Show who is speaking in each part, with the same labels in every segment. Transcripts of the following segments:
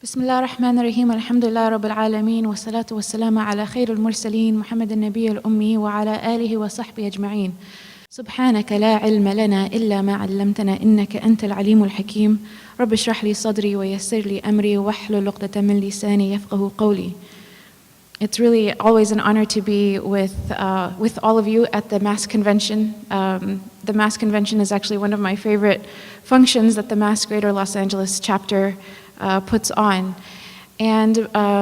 Speaker 1: بسم الله الرحمن الرحيم الحمد لله رب العالمين والصلاة والسلام على خير المرسلين محمد النبي الأمي وعلى آله وصحبه أجمعين. سبحانك لا علم لنا إلا ما علمتنا إنك أنت العليم الحكيم. رب اشرح لي صدري ويسر لي أمري واحلل عقدة من لساني يفقهوا قولي. It's really always an honor to be with all of you at the Mass Convention. The Mass Convention is actually one of my favorite functions that the Mass Greater Los Angeles chapter puts on. And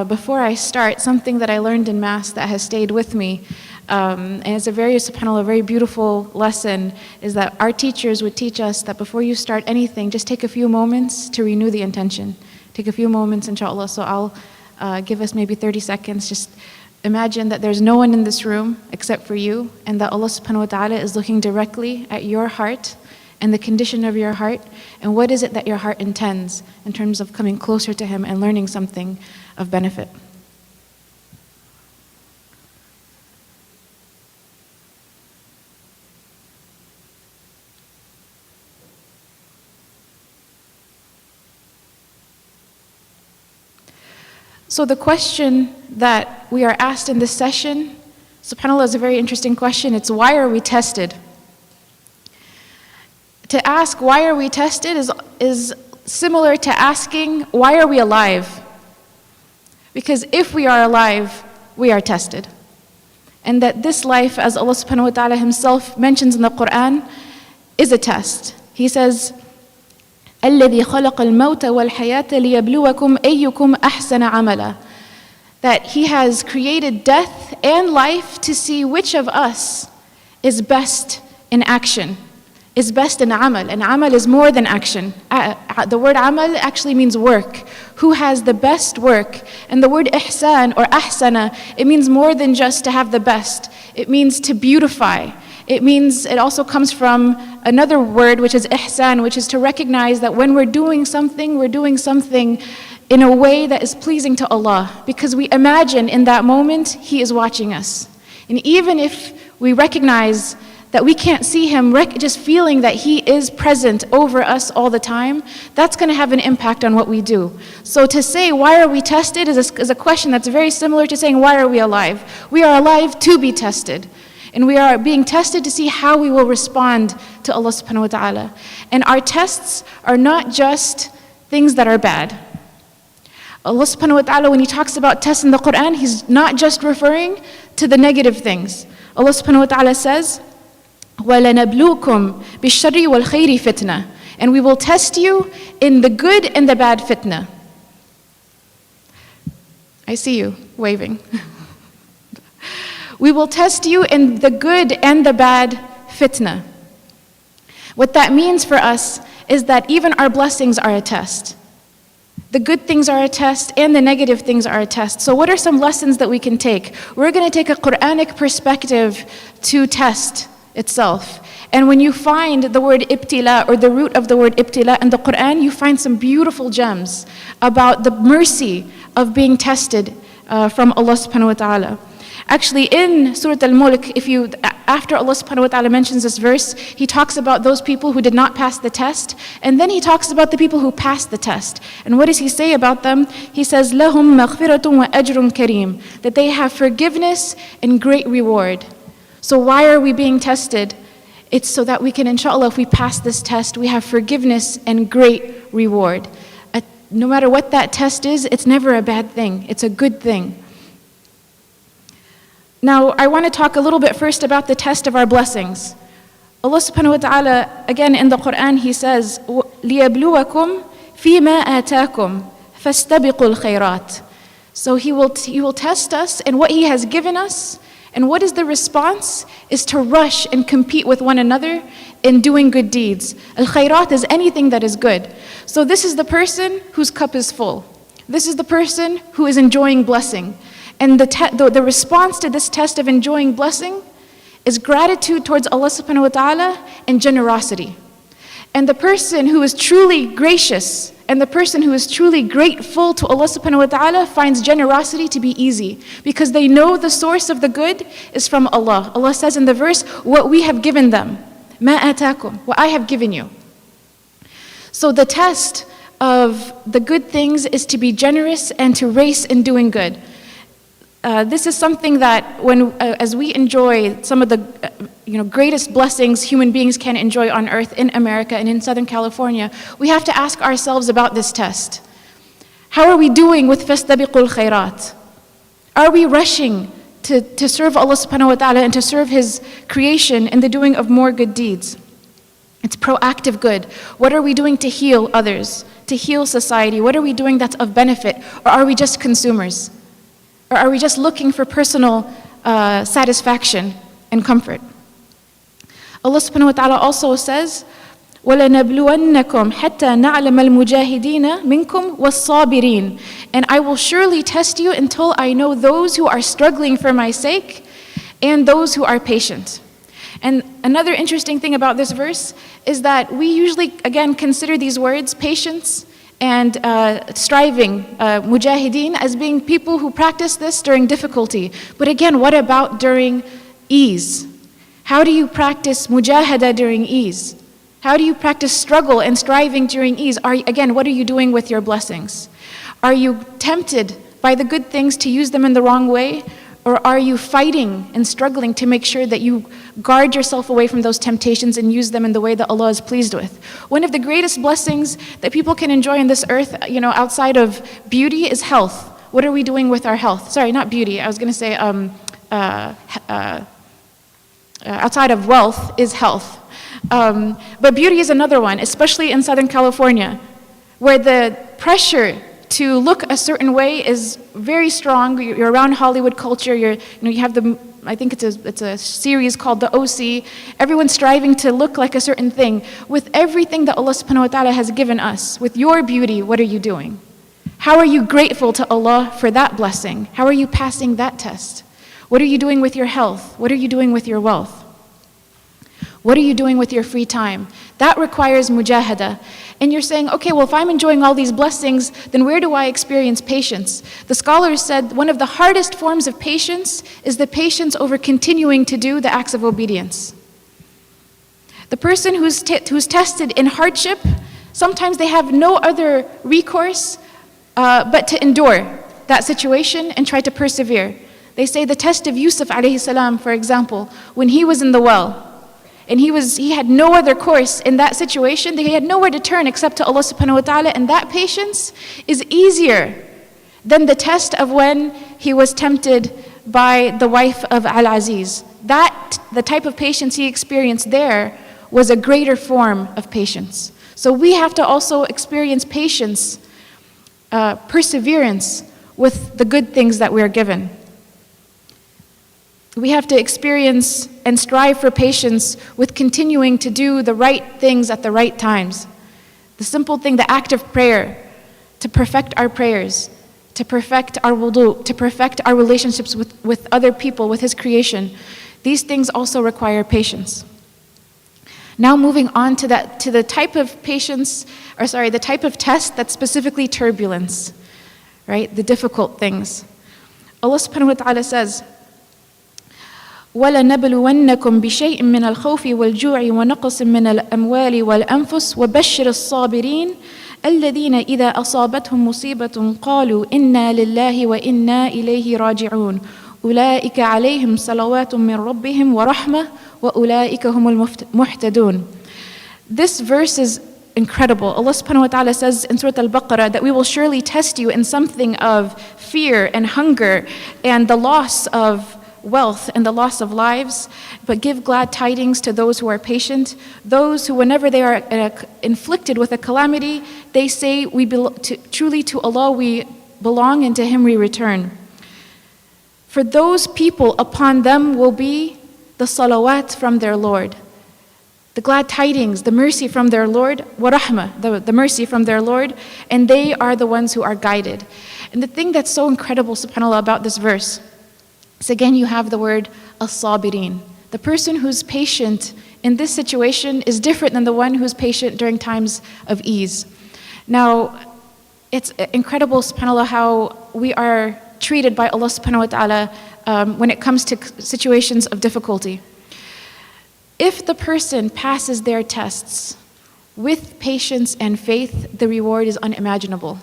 Speaker 1: before I start, something that I learned in Mass that has stayed with me, and it's a very, subhanAllah, very beautiful lesson, is that our teachers would teach us that before you start anything, just take a few moments to renew the intention. Take a few moments, inshallah. So I'll give us maybe 30 seconds. Just imagine that there's no one in this room except for you, and that Allah subhanahu wa ta'ala is looking directly at your heart and the condition of your heart, and what is it that your heart intends in terms of coming closer to Him and learning something of benefit. So the question that we are asked in this session, subhanAllah, is a very interesting question. It's why are we tested? To ask why are we tested is similar to asking why are we alive? Because if we are alive, we are tested. And that this life, as Allah subhanahu wa ta'ala Himself mentions in the Quran, is a test. He says, الَّذِي خَلَقَ الْمَوْتَ وَالْحَيَاةَ لِيَبْلُوَكُمْ أَيُّكُمْ أَحْسَنَ عَمَلًا. That He has created death and life to see which of us is best in action, is best in amal. And amal is more than action. The word amal actually means work. Who has the best work? And the word ihsan or ahsana, it means more than just to have the best. It means to beautify. It also comes from another word, which is ihsan, which is to recognize that when we're doing something in a way that is pleasing to Allah, because we imagine in that moment He is watching us. And even if we recognize that we can't see Him, just feeling that He is present over us all the time, that's going to have an impact on what we do. So to say, why are we tested, is a question that's very similar to saying, why are we alive? We are alive to be tested. And we are being tested to see how we will respond to Allah subhanahu wa ta'ala. And our tests are not just things that are bad. Allah subhanahu wa ta'ala, when He talks about tests in the Quran, He's not just referring to the negative things. Allah subhanahu wa ta'ala says, وَلَنَبْلُوكُمْ بِالشَّرِّ وَالْخَيْرِ فِتْنَةً. And we will test you in the good and the bad fitna. I see you waving. We will test you in the good and the bad fitna. What that means for us is that even our blessings are a test. The good things are a test and the negative things are a test. So what are some lessons that we can take? We're going to take a Quranic perspective to test itself. And when you find the word ibtila, or the root of the word ibtila in the Quran, you find some beautiful gems about the mercy of being tested from Allah subhanahu wa ta'ala. Actually, in Surah Al-Mulk, after Allah subhanahu wa ta'ala mentions this verse, He talks about those people who did not pass the test, and then He talks about the people who passed the test. And what does He say about them? He says, لَهُمْ مَغْفِرَةٌ وَأَجْرٌ كَرِيمٌ. That they have forgiveness and great reward. So why are we being tested? It's so that we can, inshallah, if we pass this test, we have forgiveness and great reward. No matter what that test is, it's never a bad thing. It's a good thing. Now, I want to talk a little bit first about the test of our blessings. Allah subhanahu wa ta'ala, again in the Quran, He says, لِيَبْلُوَكُمْ فِي مَا آتَاكُمْ فَاسْتَبِقُوا الْخَيْرَاتِ. So He will test us in what He has given us, and what is the response? Is to rush and compete with one another in doing good deeds. Al-khayrat is anything that is good. So this is the person whose cup is full. This is the person who is enjoying blessing. And the response to this test of enjoying blessing is gratitude towards Allah subhanahu wa ta'ala and generosity. And the person who is truly gracious and the person who is truly grateful to Allah subhanahu wa ta'ala finds generosity to be easy, because they know the source of the good is from Allah. Allah says in the verse, what we have given them, مَا آتَاكُمْ, what I have given you. So the test of the good things is to be generous and to race in doing good. This is something that as we enjoy some of the greatest blessings human beings can enjoy on earth in America and in Southern California, we have to ask ourselves about this test. How are we doing with fastabiqul khairat? Are we rushing to serve Allah subhanahu wa ta'ala and to serve His creation in the doing of more good deeds? It's proactive good. What are we doing to heal others, to heal society? What are we doing that's of benefit? Or are we just consumers? Or are we just looking for personal satisfaction and comfort? Allah subhanahu wa ta'ala also says, وَلَنَبْلُوَنَّكُمْ حَتَّى نَعْلَمَ الْمُجَاهِدِينَ مِنْكُمْ وَالصَّابِرِينَ. And I will surely test you until I know those who are struggling for my sake and those who are patient. And another interesting thing about this verse is that we usually, again, consider these words, patience and striving, mujahideen, as being people who practice this during difficulty. But again, what about during ease? How do you practice mujahada during ease? How do you practice struggle and striving during ease? Again, what are you doing with your blessings? Are you tempted by the good things to use them in the wrong way? Or are you fighting and struggling to make sure that you guard yourself away from those temptations and use them in the way that Allah is pleased with? One of the greatest blessings that people can enjoy on this earth, outside of beauty, is health. What are we doing with our health? Sorry, not beauty. I was going to say outside of wealth is health. But beauty is another one, especially in Southern California, where the pressure to look a certain way is very strong. You're around Hollywood culture. You have I think it's a series called The OC. Everyone's striving to look like a certain thing. With everything that Allah subhanahu wa ta'ala has given us, with your beauty, what are you doing? How are you grateful to Allah for that blessing? How are you passing that test? What are you doing with your health? What are you doing with your wealth? What are you doing with your free time? That requires mujahada. And you're saying, okay, well, if I'm enjoying all these blessings, then where do I experience patience? The scholars said one of the hardest forms of patience is the patience over continuing to do the acts of obedience. The person who's tested in hardship, sometimes they have no other recourse but to endure that situation and try to persevere. They say the test of Yusuf alayhi salam, for example, when he was in the well, and he had no other course in that situation. He had nowhere to turn except to Allah subhanahu wa ta'ala, and that patience is easier than the test of when he was tempted by the wife of Al-Aziz. The type of patience he experienced there was a greater form of patience. So we have to also experience patience, perseverance with the good things that we are given. We have to experience and strive for patience with continuing to do the right things at the right times. The simple thing, the act of prayer, to perfect our prayers, to perfect our wudu, to perfect our relationships with other people, with His creation. These things also require patience. Now moving on to the type of patience, the type of test that's specifically turbulence, right? The difficult things. Allah subhanahu wa ta'ala says, وَلَنَبْلُوَنَّكُمْ بِشَيْءٍ مِّنَ الْخَوْفِ وَالْجُوعِ وَنَقْصٍ مِّنَ الْأَمْوَالِ وَالْأَنفُسِ وَبَشِّرِ الصَّابِرِينَ الَّذِينَ إِذَا أَصَابَتْهُم مُّصِيبَةٌ قَالُوا إِنَّا لِلَّهِ وَإِنَّا إِلَيْهِ راجعون أُولَٰئِكَ عَلَيْهِمْ صَلَوَاتٌ مِّن رَّبِّهِمْ وَرَحْمَةٌ وَأُولَٰئِكَ هُمُ الْمُهْتَدُونَ. This verse is incredible. Allah subhanahu wa ta'ala says in Surah Al-Baqarah that we will surely test you in something of fear and hunger and the loss of wealth and the loss of lives, but give glad tidings to those who are patient, those who whenever they are inflicted with a calamity, they say, truly to Allah we belong and to Him we return. For those people, upon them will be the salawat from their Lord, the glad tidings, the mercy from their Lord, wa rahmah, the mercy from their Lord, and they are the ones who are guided. And the thing that's so incredible, subhanAllah, about this verse, so again, you have the word as-sabirin. The person who's patient in this situation is different than the one who's patient during times of ease. Now, it's incredible, subhanAllah, how we are treated by Allah subhanahu wa ta'ala when it comes to situations of difficulty. If the person passes their tests with patience and faith, the reward is unimaginable.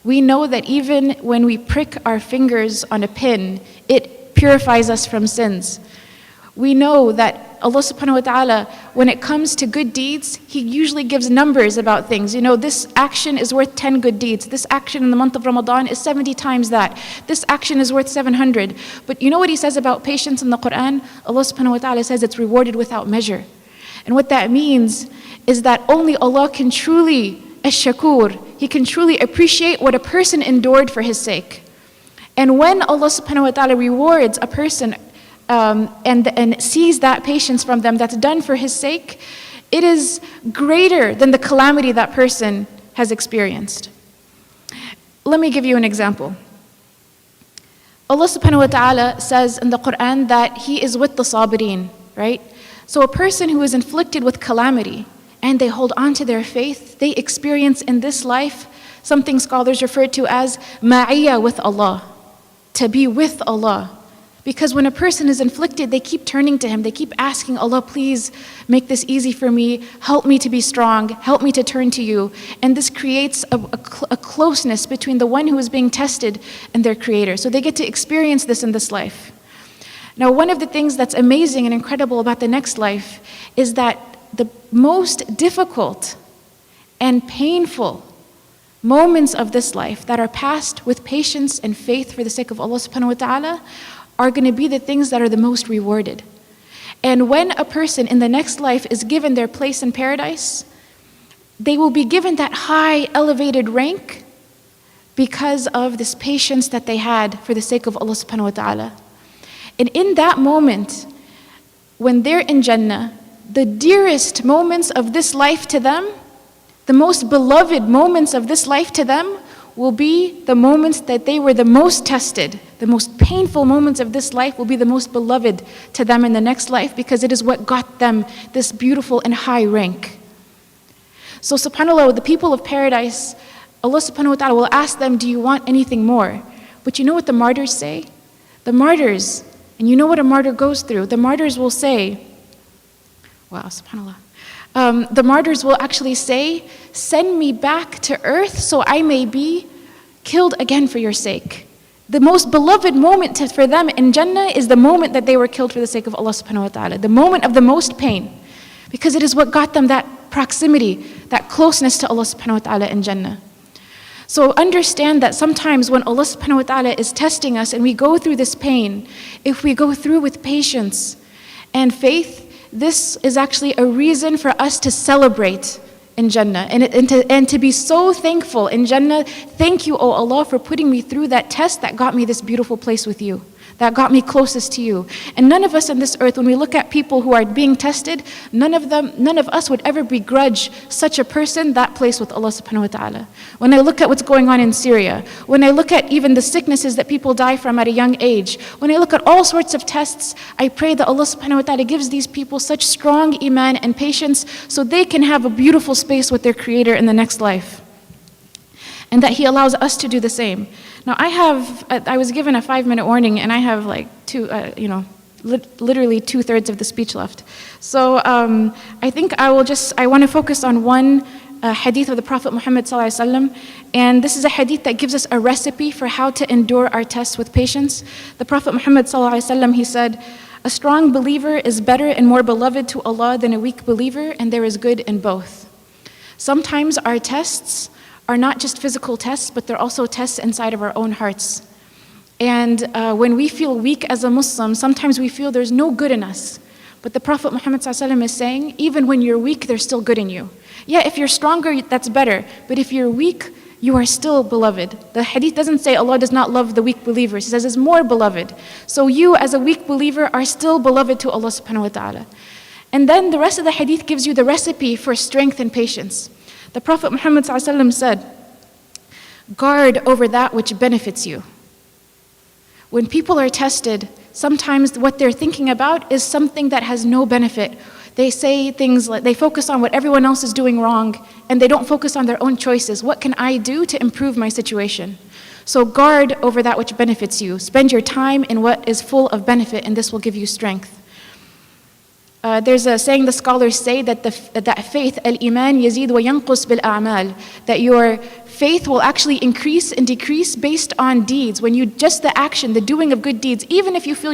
Speaker 1: We know that even when we prick our fingers on a pin, it purifies us from sins. We know that Allah subhanahu wa ta'ala, when it comes to good deeds, He usually gives numbers about things. You know, this action is worth 10 good deeds. This action in the month of Ramadan is 70 times that. This action is worth 700. But you know what He says about patience in the Quran? Allah subhanahu wa ta'ala says it's rewarded without measure. And what that means is that only Allah can truly, ash-shakur, He can truly appreciate what a person endured for His sake. And when Allah subhanahu wa ta'ala rewards a person and sees that patience from them that's done for His sake, it is greater than the calamity that person has experienced. Let me give you an example. Allah subhanahu wa ta'ala says in the Quran that He is with the sabirin, right? So a person who is inflicted with calamity and they hold on to their faith, they experience in this life something scholars refer to as ma'iyya with Allah, to be with Allah. Because when a person is inflicted, they keep turning to Him. They keep asking, Allah, please make this easy for me. Help me to be strong. Help me to turn to You. And this creates a closeness between the one who is being tested and their Creator. So they get to experience this in this life. Now, one of the things that's amazing and incredible about the next life is that the most difficult and painful moments of this life that are passed with patience and faith for the sake of Allah subhanahu wa ta'ala are going to be the things that are the most rewarded. And when a person in the next life is given their place in paradise, they will be given that high elevated rank because of this patience that they had for the sake of Allah subhanahu wa ta'ala. And in that moment, when they're in Jannah, the dearest moments of this life to them, the most beloved moments of this life to them, will be the moments that they were the most tested. The most painful moments of this life will be the most beloved to them in the next life, because it is what got them this beautiful and high rank. So subhanAllah, the people of paradise, Allah subhanahu wa ta'ala will ask them, do you want anything more? But you know what the martyrs say? The martyrs, and you know what a martyr goes through, the martyrs will say, wow, subhanAllah. The martyrs will actually say, send me back to earth so I may be killed again for Your sake. The most beloved moment for them in Jannah is the moment that they were killed for the sake of Allah subhanahu wa ta'ala, the moment of the most pain, because it is what got them that proximity, that closeness to Allah subhanahu wa ta'ala in Jannah. So understand that sometimes when Allah subhanahu wa ta'ala is testing us and we go through this pain, if we go through with patience and faith, this is actually a reason for us to celebrate in Jannah and to be so thankful in Jannah. Thank You, O Allah, for putting me through that test that got me this beautiful place with You, that got me closest to You. And none of us on this earth, when we look at people who are being tested, none of us would ever begrudge such a person that place with Allah subhanahu wa ta'ala. When I look at what's going on in Syria, when I look at even the sicknesses that people die from at a young age, when I look at all sorts of tests, I pray that Allah subhanahu wa ta'ala gives these people such strong iman and patience so they can have a beautiful space with their Creator in the next life. And that He allows us to do the same. Now I was given a 5-minute warning, and I have like literally 2/3 of the speech left. So I think I want to focus on one hadith of the Prophet Muhammad sallallahu alaihi wasallam, and this is a hadith that gives us a recipe for how to endure our tests with patience. The Prophet Muhammad sallallahu alaihi wasallam, he said, "A strong believer is better and more beloved to Allah than a weak believer, and there is good in both." Sometimes our tests are not just physical tests, but they're also tests inside of our own hearts. And when we feel weak as a Muslim, sometimes we feel there's no good in us. But the Prophet Muhammad ﷺ is saying, even when you're weak, there's still good in you. Yeah, if you're stronger, that's better. But if you're weak, you are still beloved. The hadith doesn't say Allah does not love the weak believers. He says it's more beloved. So you as a weak believer are still beloved to Allah subhanahu wa ta'ala. And then the rest of the hadith gives you the recipe for strength and patience. The Prophet Muhammad ﷺ said, guard over that which benefits you. When people are tested, sometimes what they're thinking about is something that has no benefit. They say things like, they focus on what everyone else is doing wrong, and they don't focus on their own choices. What can I do to improve my situation? So guard over that which benefits you. Spend your time in what is full of benefit, and this will give you strength. There's a saying the scholars say that that faith, al-iman yazid wa yanqus bil-a'mal, that your faith will actually increase and decrease based on deeds. When you just the action, the doing of good deeds, even if you feel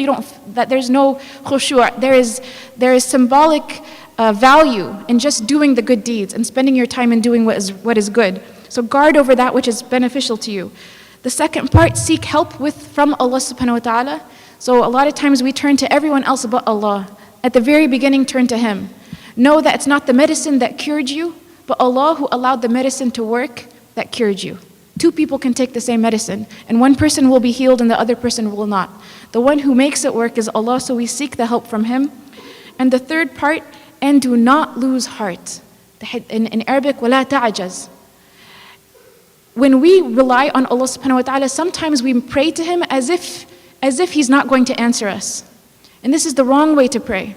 Speaker 1: that there's no khushu', there is symbolic value in just doing the good deeds and spending your time in doing what is good. So guard over that which is beneficial to you. The second part, seek help from Allah subhanahu wa ta'ala. So a lot of times we turn to everyone else but Allah. At the very beginning, turn to Him. Know that it's not the medicine that cured you, but Allah who allowed the medicine to work that cured you. Two people can take the same medicine, and one person will be healed and the other person will not. The one who makes it work is Allah, so we seek the help from Him. And the third part, and do not lose heart. In Arabic, وَلَا تَعْجَزْ. When we rely on Allah subhanahu wa ta'ala, sometimes we pray to Him as if He's not going to answer us. And this is the wrong way to pray.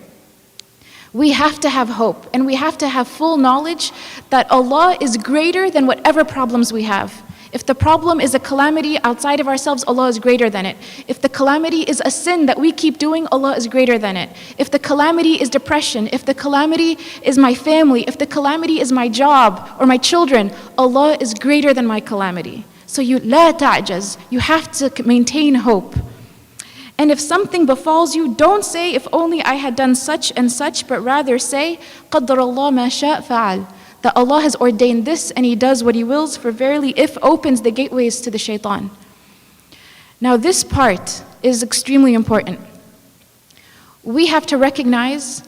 Speaker 1: We have to have hope, and we have to have full knowledge that Allah is greater than whatever problems we have. If the problem is a calamity outside of ourselves, Allah is greater than it. If the calamity is a sin that we keep doing, Allah is greater than it. If the calamity is depression, if the calamity is my family, if the calamity is my job or my children, Allah is greater than my calamity. So la ta'jaz, you have to maintain hope. And if something befalls you, don't say, if only I had done such and such, but rather say, قَدَّرَ اللَّهُ مَا شَاءَ فَعَلَ. That Allah has ordained this and He does what He wills, for verily if opens the gateways to the shaitan. Now this part is extremely important. We have to recognize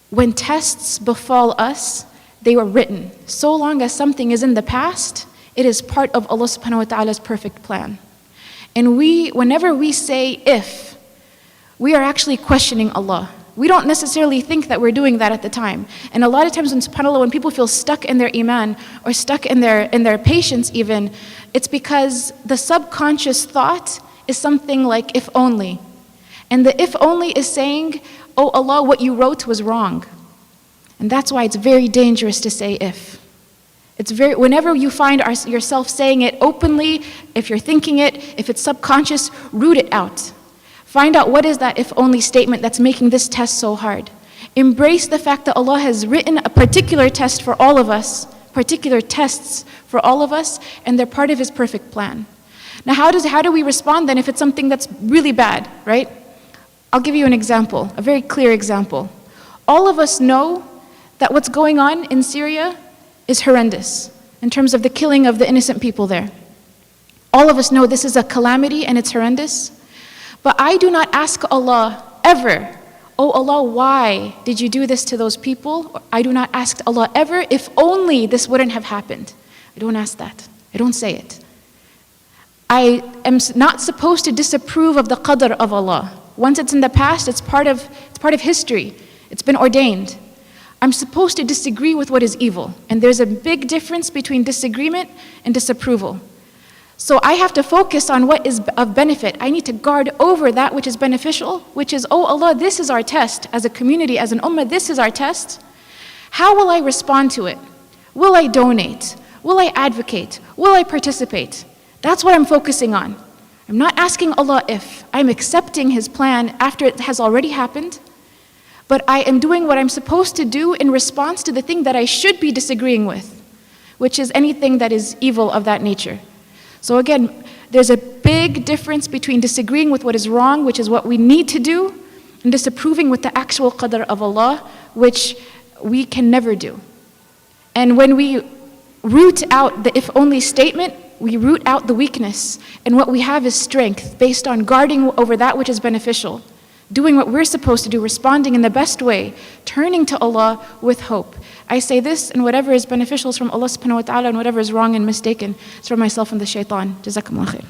Speaker 1: when tests befall us, they were written. So long as something is in the past, it is part of Allah subhanahu wa ta'ala's perfect plan. And whenever we say if, we are actually questioning Allah. We don't necessarily think that we're doing that at the time. And a lot of times subhanAllah, when people feel stuck in their iman or stuck in their patience even, it's because the subconscious thought is something like if only. And the if only is saying, oh Allah, what you wrote was wrong. And that's why it's very dangerous to say if. Whenever you find yourself saying it openly, if you're thinking it, if it's subconscious, root it out. Find out what is that if only statement that's making this test so hard. Embrace the fact that Allah has written a particular test for all of us, particular tests for all of us, and they're part of His perfect plan. Now how do we respond then if it's something that's really bad, right? I'll give you an example, a very clear example. All of us know that what's going on in Syria is horrendous in terms of the killing of the innocent people there. All of us know this is a calamity and it's horrendous. But I do not ask Allah ever, oh Allah, why did you do this to those people? I do not ask Allah ever, if only this wouldn't have happened. I don't ask that. I don't say it. I am not supposed to disapprove of the qadr of Allah. Once it's in the past, it's part of history. It's been ordained. I'm supposed to disagree with what is evil. And there's a big difference between disagreement and disapproval. So I have to focus on what is of benefit. I need to guard over that which is beneficial, which is, oh Allah, this is our test. As a community, as an ummah, this is our test. How will I respond to it? Will I donate? Will I advocate? Will I participate? That's what I'm focusing on. I'm not asking Allah if. I'm accepting His plan after it has already happened. But I am doing what I'm supposed to do in response to the thing that I should be disagreeing with, which is anything that is evil of that nature. So again, there's a big difference between disagreeing with what is wrong, which is what we need to do, and disapproving with the actual qadr of Allah, which we can never do. And when we root out the if only statement, we root out the weakness. And what we have is strength based on guarding over that which is beneficial, doing what we're supposed to do, responding in the best way, turning to Allah with hope. I say this, and whatever is beneficial is from Allah subhanahu wa ta'ala, and whatever is wrong and mistaken is from myself and the shaitan. Jazakumullah khair.